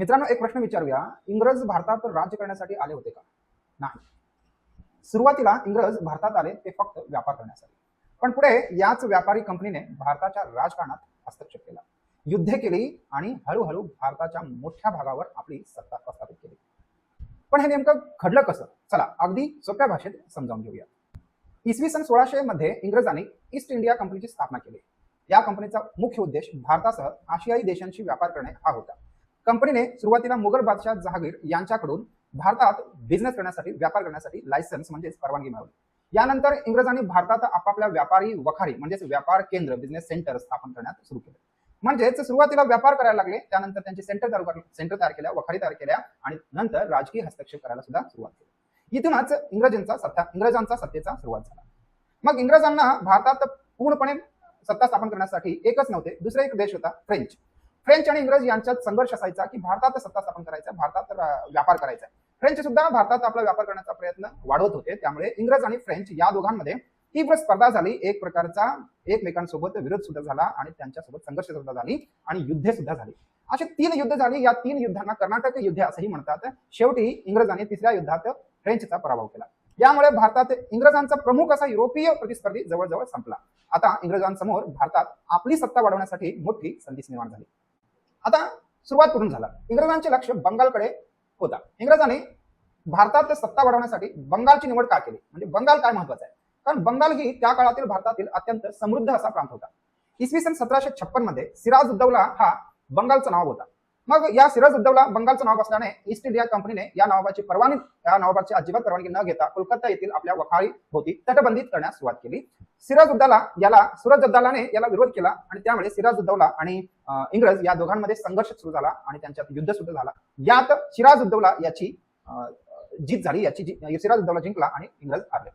मित्रांनो, एक प्रश्न विचारूया. इंग्रज भारतात राज्य करण्यासाठी आले होते का? नाही. सुरुवातीला इंग्रज भारतात आले ते फक्त व्यापार करण्यासाठी. पण पुढे याच व्यापारी कंपनीने भारताच्या राजकारणात हस्तक्षेप केला, युद्धे केली आणि हळूहळू भारताच्या मोठ्या भागावर आपली सत्ता प्रस्थापित केली. पण हे नेमकं घडलं कसं? चला अगदी सोप्या भाषेत समजावून घेऊया. इसवी सन 1600 मध्ये इंग्रजांनी ईस्ट इंडिया कंपनीची स्थापना केली. या कंपनीचा मुख्य उद्देश भारतासह आशियाई देशांशी व्यापार करणे हा होता. कंपनीने सुरुवातीला मुघल बादशाह जहागीर यांच्याकडून भारतात बिझनेस करण्यासाठी, व्यापार करण्यासाठी लायसन्स म्हणजेच परवानगी मिळवली. यानंतर इंग्रजांनी भारतात आपापल्या व्यापारी वखारी म्हणजेच व्यापार केंद्र, बिझनेस सेंटर स्थापन करण्यास सुरू केले. म्हणजेच सुरुवातीला व्यापार करायला लागले, त्यानंतर त्यांचे सेंटर तयार केल्या, वखारी तयार केल्या आणि नंतर राजकीय हस्तक्षेप करायला सुद्धा सुरुवात केली. इथूनच इंग्रजांचा सत्तेचा सुरुवात झाला. मग इंग्रजांना भारतात पूर्णपणे सत्ता स्थापन करण्यासाठी एकच नव्हते, दुसरा एक देश होता फ्रेंच आणि इंग्रज यांच्यात संघर्ष असायचा की भारतात सत्ता स्थापन करायचा, भारतात व्यापार करायचा. फ्रेंच सुद्धा भारतात आपला व्यापार करण्याचा प्रयत्न वाढवत होते. त्यामुळे इंग्रज आणि फ्रेंच या दोघांमध्ये तीव्र स्पर्धा झाली. एक प्रकारचा एकमेकांसोबत विरोध सुद्धा झाला आणि त्यांच्यासोबत संघर्ष सुद्धा झाली आणि युद्धे सुद्धा झाली. अशी 3 युद्ध झाली. या 3 युद्धांना कर्नाटक युद्ध असंही म्हणतात. शेवटी इंग्रजांनी 3ऱ्या युद्धात फ्रेंचचा पराभव केला. यामुळे भारतात इंग्रजांचा प्रमुख असा युरोपीय प्रतिस्पर्धी जवळजवळ संपला. आता इंग्रजांसमोर भारतात आपली सत्ता वाढवण्यासाठी मोठी संधी निर्माण झाली. आता सुरुवात कुठून झाला? इंग्रजांचे लक्ष बंगालकडे होता. इंग्रजांनी भारतात सत्ता वाढवण्यासाठी बंगालची निवड का केली? म्हणजे बंगाल काय महत्वाचा आहे? कारण बंगाल ही त्या काळातील भारतातील अत्यंत समृद्ध असा प्रांत होता. इसवी सन 1756 मध्ये सिराजुद्दौला हा बंगालचं नाव होता. मग या सिराजुद्दौला बंगालचं नाव असल्याने ईस्ट इंडिया कंपनीने या नावाची अजिबात परवानगी न घेता कोलकाता येथील आपल्या वखारी भोवती तटबंदीत करण्यास सुरुवात केली. सिराजुद्दौलाने याला विरोध केला आणि त्यामुळे सिराजुद्दौला आणि इंग्रज या दोघांमध्ये संघर्ष सुरू झाला आणि त्यांच्यात युद्ध सुद्धा झाला. यात सिराजुद्दौला याची जीत झाली. सिराजुद्दौला जिंकला आणि इंग्रज हारले.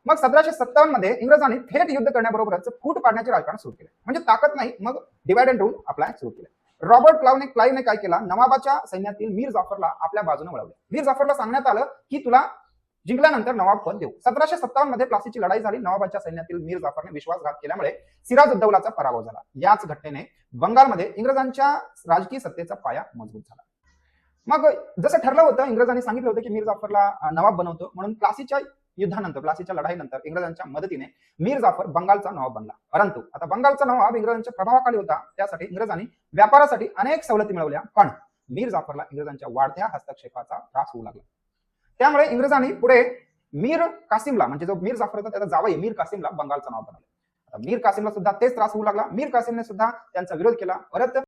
मग 1757 मध्ये इंग्रजांनी थेट युद्ध करण्याबरोबरच फूट पाडण्याचे राजकारण सुरू केले. म्हणजे ताकद नाही, मग डिवाइड अँड रूल अप्लाय सुरू केले. रॉबर्ट क्लाइव्हने काय केला? नवाबाच्या सैन्यातील मीर जाफरला आपल्या बाजूने वळवले. मीर जाफरला सांगण्यात आलं की तुला जिंकल्यानंतर नवाब पद देऊ. 1757 मध्ये प्लासीची लढाई झाली. नवाबाच्या सैन्यातील मीर जाफरने विश्वासघात केल्यामुळे सिराजुद्दौलाचा पराभव झाला. याच घटनेने बंगालमध्ये इंग्रजांच्या राजकीय सत्तेचा पाया मजबूत झाला. मग जसं ठरलं होतं, इंग्रजांनी सांगितलं होतं की मीर जाफरला नवाब बनवतो, म्हणून प्लासीच्या लढाईनंतर इंग्रजांच्या मदतीने मीर जाफर बंगालचा नवाब बनला. परंतु आता बंगालचा नवाब इंग्रजांच्या प्रभावाखाली होता. त्यासाठी इंग्रजांनी व्यापारासाठी अनेक सवलती मिळवल्या, पण मीर जाफरला इंग्रजांच्या वाढत्या हस्तक्षेपाचा त्रास होऊ लागला. त्यामुळे इंग्रजांनी पुढे मीर कासिमला, म्हणजे जो मीर जाफर होता त्याचा जावई मीर कासिमला बंगालचा नवाब बनवला. आता मीर कासिमला सुद्धा तेच त्रास होऊ लागला. मीर कासिमने सुद्धा त्यांचा विरोध केला. परत